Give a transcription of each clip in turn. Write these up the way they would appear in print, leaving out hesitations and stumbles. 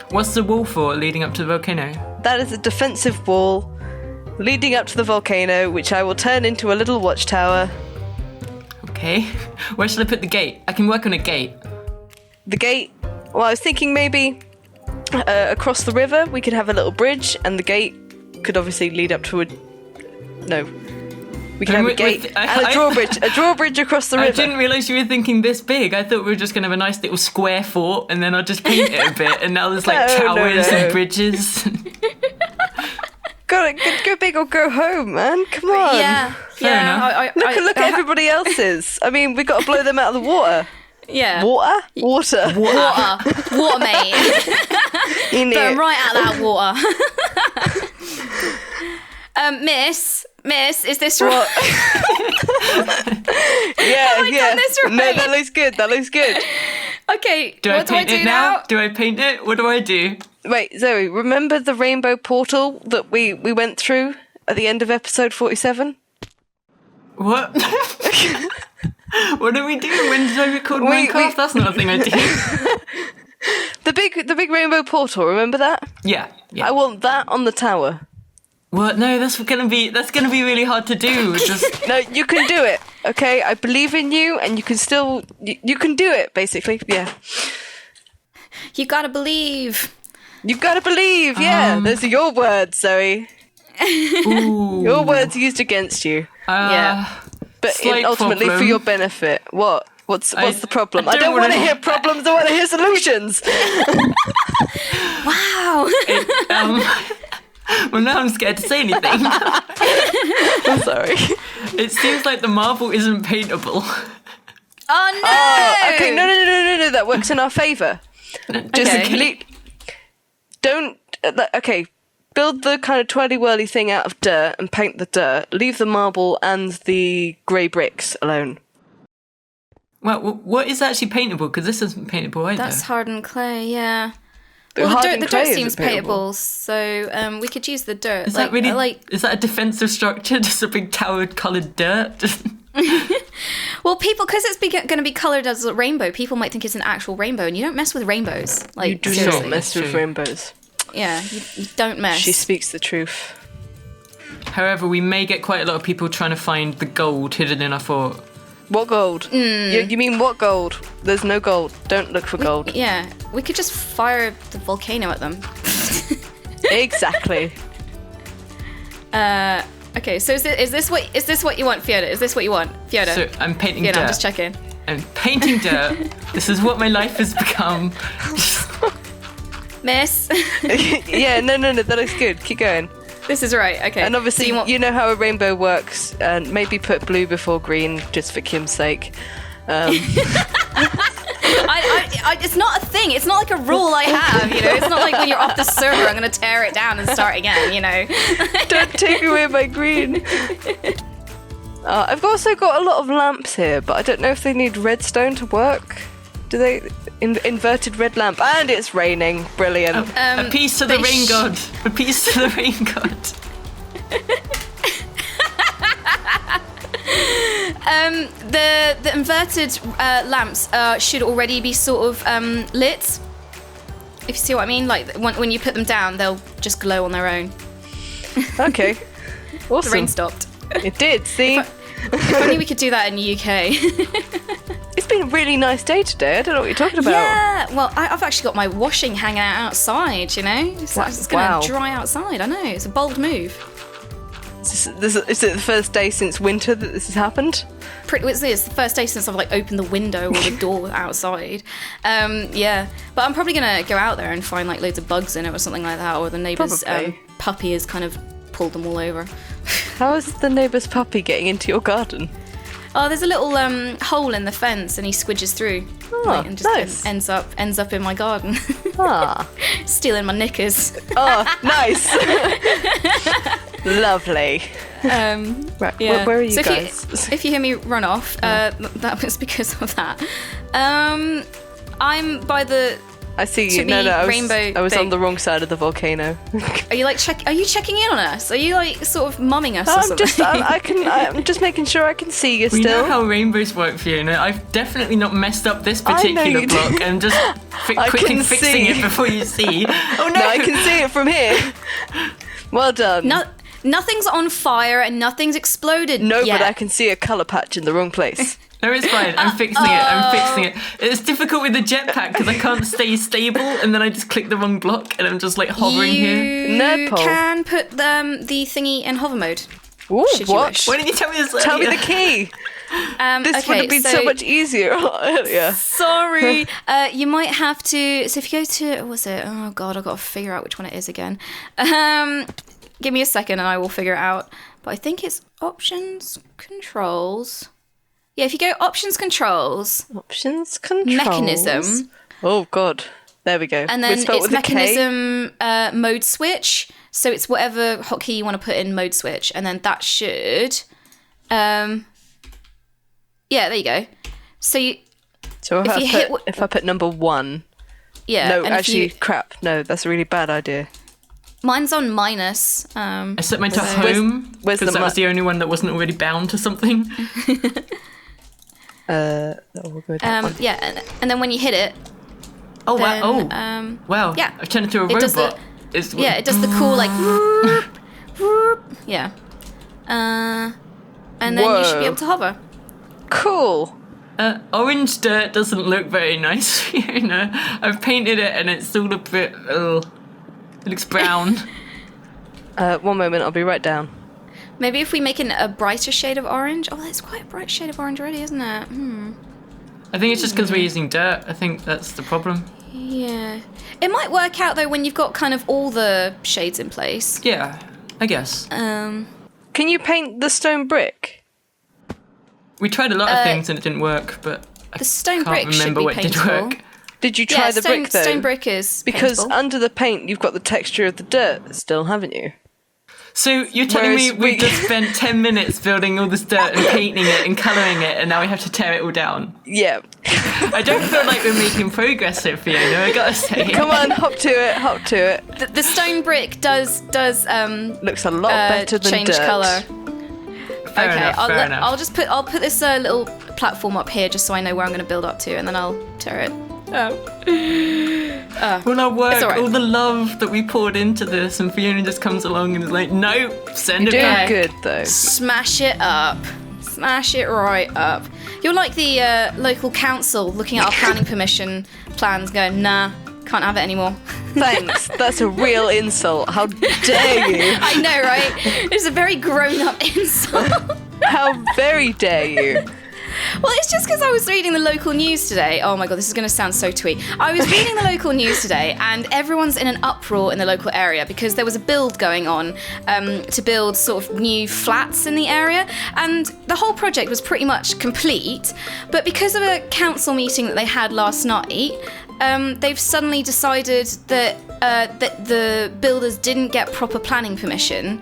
What's the wall for leading up to the volcano? That is a defensive wall leading up to the volcano, which I will turn into a little watchtower. Okay. Where should I put the gate? I can work on a gate. The gate, well, I was thinking maybe across the river we could have a little bridge, and the gate could obviously lead up to a... No. We can have a gate and a drawbridge across the river. I didn't realise you were thinking this big. I thought we were just going to have a nice little square fort, and then I'll just paint it a bit, and now there's towers and bridges. Go big or go home, man. Come on. Yeah. Fair enough. Look at everybody else's. I mean, we got to blow them out of the water. Yeah. Water, mate. Blow them right out of that water. Miss, is this right? Yeah. This right? No, that looks good. Okay, do I paint it now? Do I paint it? What do I do? Wait, Zoe, remember the rainbow portal that we went through at the end of episode 47? What? What do we do? When did I record Minecraft? That's not a thing I do. The big rainbow portal, remember that? Yeah. I want that on the tower. What? No, that's gonna be really hard to do. No, you can do it. Okay, I believe in you, and you can still you can do it. Basically, yeah. You gotta believe. You've got to believe. Yeah, those are your words, Zoe. Ooh. Your words used against you. Yeah, but ultimately problem. for your benefit. What? What's the problem? I don't want to hear problems. I want to hear solutions. Wow. Well, now I'm scared to say anything. I'm sorry. It seems like the marble isn't paintable. Oh no! Okay, no. That works in our favour. Build the kind of twirly-whirly thing out of dirt and paint the dirt. Leave the marble and the grey bricks alone. Well, what is actually paintable? Because this isn't paintable either. That's hardened clay, yeah. The dirt seems paintable, so we could use the dirt. Is that really? Is that a defensive structure? Just a big tower-coloured dirt? Well, because it's going to be coloured as a rainbow, people might think it's an actual rainbow, and you don't mess with rainbows. You do not mess with rainbows. Yeah, you don't mess. She speaks the truth. However, we may get quite a lot of people trying to find the gold hidden in our fort. What gold? You mean what gold? There's no gold. Don't look for gold. Yeah, we could just fire the volcano at them. Exactly. Okay, so is this what you want, Fiona? Is this what you want, Fiona? So I'm painting Fiona, dirt. I'm just checking. I'm painting dirt. This is what my life has become. Miss. Yeah, no, that looks good. Keep going. This is right, okay. And obviously, you know how a rainbow works, and maybe put blue before green, just for Kim's sake. It's not a thing. It's not like a rule I have, you know. It's not like when you're off the server, I'm going to tear it down and start again, you know. Don't take away my green. I've also got a lot of lamps here, but I don't know if they need redstone to work. Do they? Inverted red lamp, and it's raining. Brilliant. A piece to the rain god. A piece to the rain god. The inverted lamps should already be sort of lit. If you see what I mean, like when you put them down, they'll just glow on their own. Okay. Awesome. The rain stopped. It did. See. If only we could do that in the UK. It's been a really nice day today. I don't know what you're talking about. Yeah, well, I've actually got my washing hanging out outside, you know? It's going to dry outside, I know. It's a bold move. Is it the first day since winter that this has happened? It's the first day since I've opened the window or the door outside. Yeah, but I'm probably going to go out there and find loads of bugs in it or something like that, or the neighbour's puppy has kind of pulled them all over. How is the neighbour's puppy getting into your garden? Oh, there's a little hole in the fence, and he squidges through, and just ends up in my garden. Stealing my knickers. Oh, nice. Lovely. Right, yeah. where are you so guys? If you hear me run off, that was because of that. I'm by the I see you. To be I was on big. the wrong side of the volcano. Are you like Are you checking in on us? Are you like sort of mumming us or something? I'm just making sure I can see you We still. know how rainbows work, Fiona. I've definitely not messed up this I know particular you block. did. I'm just I quickly can fixing see. it before you see. Oh no! No, I can see it from here. Well done. Nothing's on fire and nothing's exploded. No, yet. but I can see a colour patch in the wrong place. No, it's fine. I'm fixing it. I'm fixing it. It's difficult with the jetpack because I can't stay stable, and then I just click the wrong block, and I'm just like hovering here. You Nerdpole. can put the thingy in hover mode. Ooh, Should you what? wish. Why didn't you tell me this earlier? Tell me the key. This would have been so much easier earlier. Sorry. You might have to. So if you go to, what was it? Oh God, I've got to figure out which one it is again. Give me a second and I will figure it out. But I think it's options, controls. Yeah, if you go options, controls, mechanism. Oh God, there we go. And then spelled it's with a K. mechanism mode switch. So it's whatever hotkey you want to put in mode switch, and then that should. Yeah, there you go. So So if I put number 1. yeah. No, and actually, crap. No, that's a really bad idea. Mine's on minus. I set mine to So- home where's because the that was the only one that wasn't already bound to something. We'll go with that one. Yeah, and then when you hit it, Oh then, wow! Oh wow! yeah. I've turned into a It does robot. It's- yeah, it does the cool like whoop, whoop, yeah. And then you should be Whoa. able to hover. Cool. Orange dirt doesn't look very nice, Fiona. I've painted it and it's all a bit. It looks brown. 1 moment, I'll be right down. Maybe if we make it a brighter shade of orange. Oh, that's quite a bright shade of orange already, isn't it? I think it's just because we're using dirt. I think that's the problem. Yeah. It might work out though when you've got kind of all the shades in place. Yeah, I guess. Can you paint the stone brick? We tried a lot of things and it didn't work, but I The stone can't brick should remember be what did paintable. work. Did you try the brick though? Stone brick is Because paintable. under the paint, you've got the texture of the dirt still, haven't you? So you're telling me Whereas we we- just spent 10 minutes building all this dirt and painting it and colouring it, and now we have to tear it all down? Yeah. I don't feel like we're making progress here, Fiona, I gotta say. Come on, hop to it. The stone brick does Looks a lot better than change dirt. colour. Fair enough. I'll put this little platform up here just so I know where I'm going to build up to, and then I'll tear it. All our work, It's all right. all the love that we poured into this, and Fiona just comes along and is like, no, send it Doing back. good though. Smash it up. Smash it right up. You're like the local council looking at our planning permission plans going, nah, can't have it anymore. Thanks. That's a real insult. How dare you? I know, right? It's a very grown-up insult. How very dare you? Well, it's just because I was reading the local news today. Oh my god, this is going to sound so twee. I was reading the local news today, and everyone's in an uproar in the local area because there was a build going on to build sort of new flats in the area, and the whole project was pretty much complete. But because of a council meeting that they had last night, they've suddenly decided that the builders didn't get proper planning permission,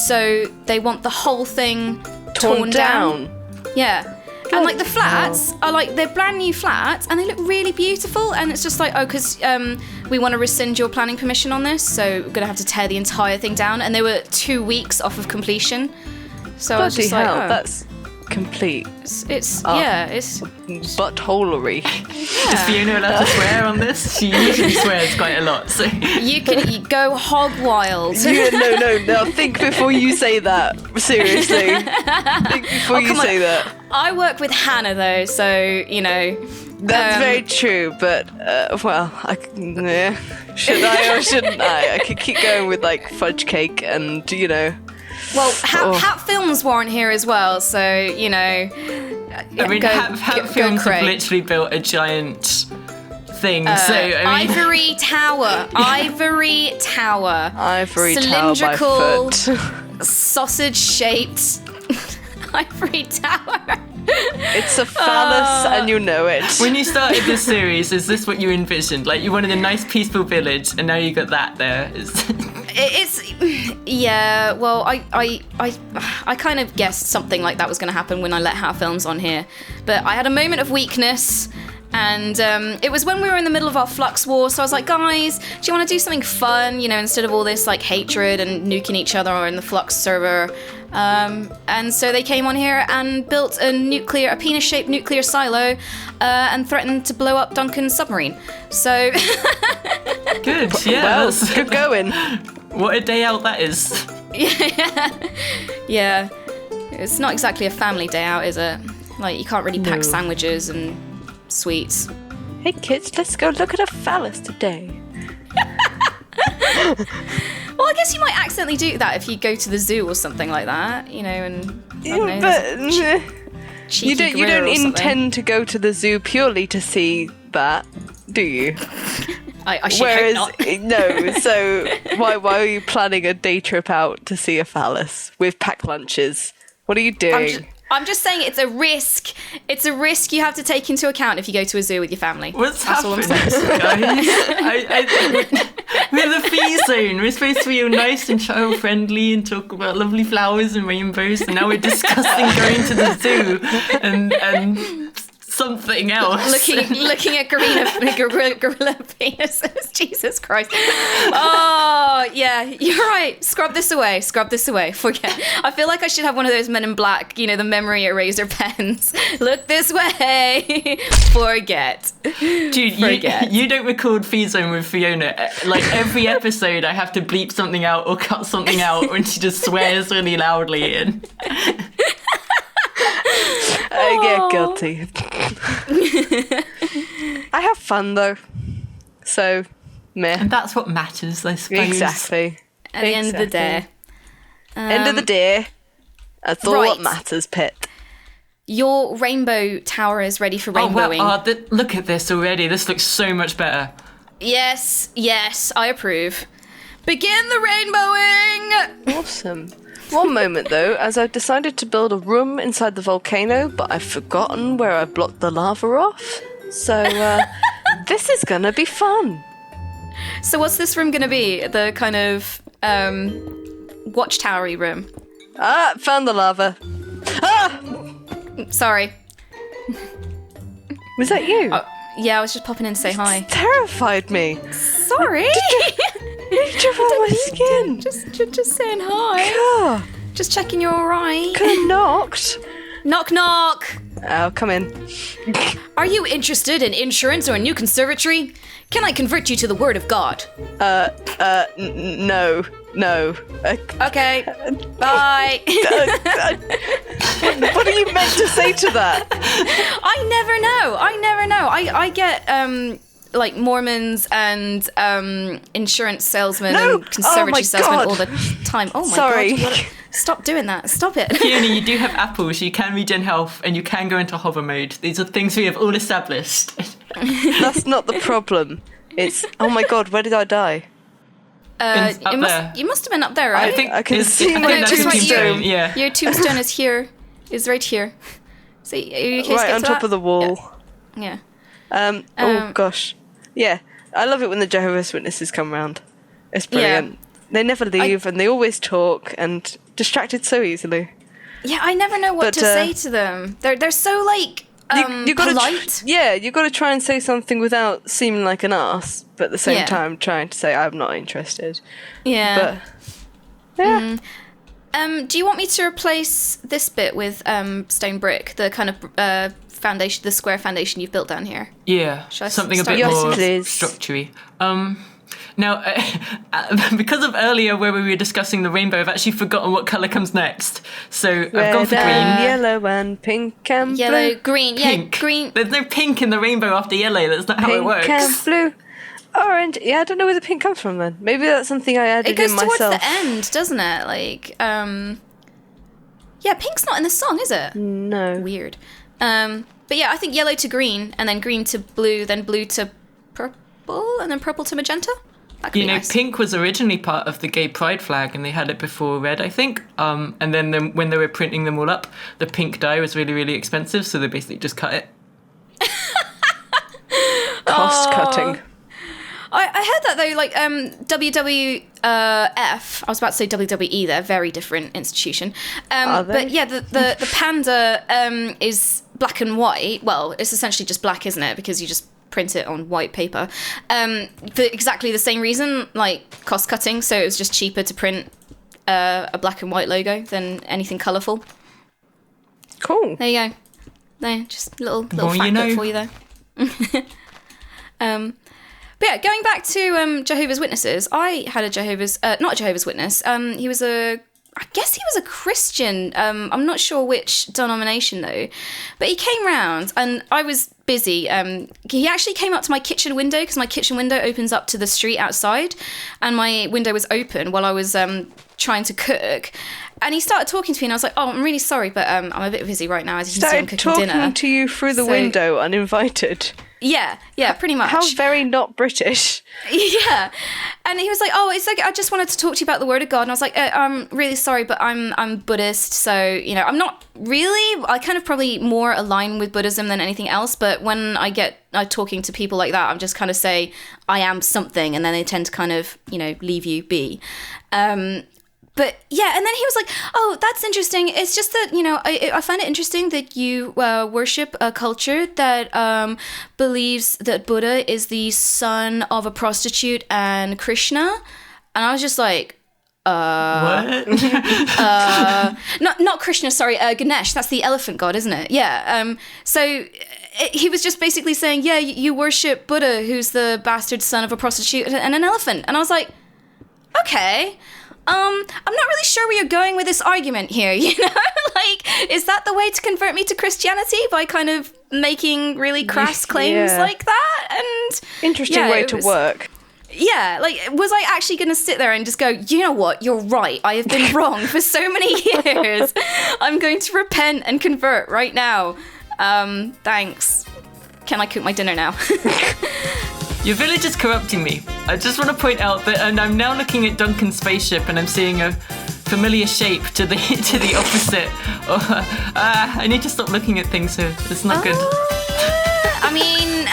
so they want the whole thing torn down. Yeah. And like the flats are like, they're brand new flats and they look really beautiful, and it's just like, oh, because we want to rescind your planning permission on this, so we're gonna have to tear the entire thing down. And they were 2 weeks off of completion, so I was Bloody just like, hell, oh, that's complete it's buttholery. Is Fiona allowed to swear on this? She usually swears quite a lot, so... you go hog wild. No. Think before you say that. Seriously. Think before you come on. say that. I work with Hannah though, so you know. That's very true, but should I or shouldn't I? I could keep going with like fudge cake and Well, Hat Films weren't here as well, so you know. I mean, Hat Films have literally built a giant thing, so I mean... Ivory Tower, Ivory Tower by cylindrical, foot. sausage-shaped Ivory Tower. It's a phallus and you know it. When you started this series, is this what you envisioned? Like, you wanted a nice, peaceful village, and now you got that there. It's yeah. Well, I kind of guessed something like that was going to happen when I let Hat Films on here, but I had a moment of weakness, And it was when we were in the middle of our flux war, so I was like, guys, do you want to do something fun, instead of all this like hatred and nuking each other or in the flux server? And so they came on here and built a penis-shaped nuclear silo and threatened to blow up Duncan's submarine. So good, yeah. Well, good going. What a day out that is. Yeah. It's not exactly a family day out, is it? Like, you can't really pack sandwiches and sweets. Hey kids, let's go look at a phallus today. Well, I guess you might accidentally do that if you go to the zoo or something like that, and I don't know, you don't intend to go to the zoo purely to see that, do you? I should hope not. No, so why are you planning a day trip out to see a phallus with packed lunches? What are you doing? I'm just saying it's a risk. It's a risk you have to take into account if you go to a zoo with your family. What's happening, guys? We're the Fee Zone. We're supposed to be all nice and child-friendly and talk about lovely flowers and rainbows, and now we're discussing going to the zoo and something else. Looking at gorilla penises. Jesus Christ. Oh, yeah, you're right. Scrub this away. Forget. I feel like I should have one of those Men in Black, the memory eraser pens. Look this way. Forget. Dude, you don't record Fee Zone with Fiona. Like, every episode I have to bleep something out or cut something out when she just swears really loudly and... I get guilty. I have fun though, so meh. And that's what matters, I suppose. Exactly. At the end of the day. End of the day, that's all what matters, Pit. Your rainbow tower is ready for rainbowing. Look at this already. This looks so much better. Yes, I approve. Begin the rainbowing! Awesome. One moment though, as I've decided to build a room inside the volcano, but I've forgotten where I blocked the lava off. So, this is gonna be fun. So what's this room gonna be? The kind of, watchtowery room? Found the lava. Sorry. Was that you? Yeah, I was just popping in to say hi. Terrified me. Sorry. You drip on my skin. Just saying hi. God. Just checking you're alright. Could have knocked. Knock, knock. Oh, come in. Are you interested in insurance or a new conservatory? Can I convert you to the word of God? No. Okay. Bye. What are you meant to say to that? I never know. I get like Mormons and insurance salesmen and conservatory salesmen all the time. Oh my Sorry. God. Stop doing that. Stop it. Fiona, you do have apples, you can regen health, and you can go into hover mode. These are things we have all established. That's not the problem. It's, oh my God, where did I die? You must have been up there, right? I can see my tombstone. Yeah. Your tombstone is here. Is right here. See, are you okay right on top of the wall. Yeah. Oh gosh. Yeah. I love it when the Jehovah's Witnesses come round. It's brilliant. Yeah. They never leave and they always talk and distracted so easily. Yeah, I never know what to say to them. They're so like you gotta polite. You got to try and say something without seeming like an ass, but at the same time trying to say I'm not interested. Yeah. But yeah. Do you want me to replace this bit with stone brick, the kind of foundation, the square foundation you've built down here? Yeah. Something a bit more structure-y. Now, because of earlier where we were discussing the rainbow, I've actually forgotten what colour comes next. So I've gone for green. Yellow and pink and yellow, blue. Green. Pink. Yeah, green. There's no pink in the rainbow after yellow. That's not how it works. Pink and blue. Orange. Yeah, I don't know where the pink comes from then. Maybe that's something I added in myself. It goes towards the end, doesn't it? Like, yeah, pink's not in the song, is it? No. Weird. But yeah, I think yellow to green, and then green to blue, then blue to purple, and then purple to magenta. Nice. Pink was originally part of the gay pride flag, and they had it before red, I think. And then when they were printing them all up, the pink dye was really, really expensive, so they basically just cut it. Cost cutting. I heard that though, like WWF. I was about to say WWE. They're a very different institution. But yeah, the panda is black and white. Well, it's essentially just black, isn't it? Because you just print it on white paper. For exactly the same reason, like cost cutting. So it was just cheaper to print a black and white logo than anything colourful. Cool. There you go. There, just a little factoid for you there. But yeah, going back to Jehovah's Witnesses, I had not a Jehovah's Witness. I guess he was a Christian. I'm not sure which denomination though. But he came round and I was busy. He actually came up to my kitchen window because my kitchen window opens up to the street outside, and my window was open while I was trying to cook. And he started talking to me, and I was like, "Oh, I'm really sorry, but I'm a bit busy right now. As you can see, I'm cooking dinner." Started talking to you through the window, uninvited. Yeah, pretty much. How very not British. Yeah, and he was like, "Oh, it's like I just wanted to talk to you about the Word of God." And I was like, "I'm really sorry, but I'm Buddhist, so I'm not really. I kind of probably more align with Buddhism than anything else. But when I get talking to people like that, I'm just kind of say I am something, and then they tend to kind of leave you be." But yeah, and then he was like, "Oh, that's interesting. It's just that, I find it interesting that you worship a culture that believes that Buddha is the son of a prostitute and Krishna." And I was just like, What? Not Krishna, sorry, Ganesh. That's the elephant god, isn't it? Yeah. So he was just basically saying, yeah, you worship Buddha, who's the bastard son of a prostitute and an elephant. And I was like, okay. I'm not really sure where you're going with this argument here, Like, is that the way to convert me to Christianity, by kind of making really crass claims like that? And interesting way to work. Yeah, like, was I actually going to sit there and just go, you know what, you're right, I have been wrong for so many years. I'm going to repent and convert right now. Thanks. Can I cook my dinner now? Your village is corrupting me. I just want to point out that, and I'm now looking at Duncan's spaceship, and I'm seeing a familiar shape to the opposite. I need to stop looking at things, so it's not good. I mean,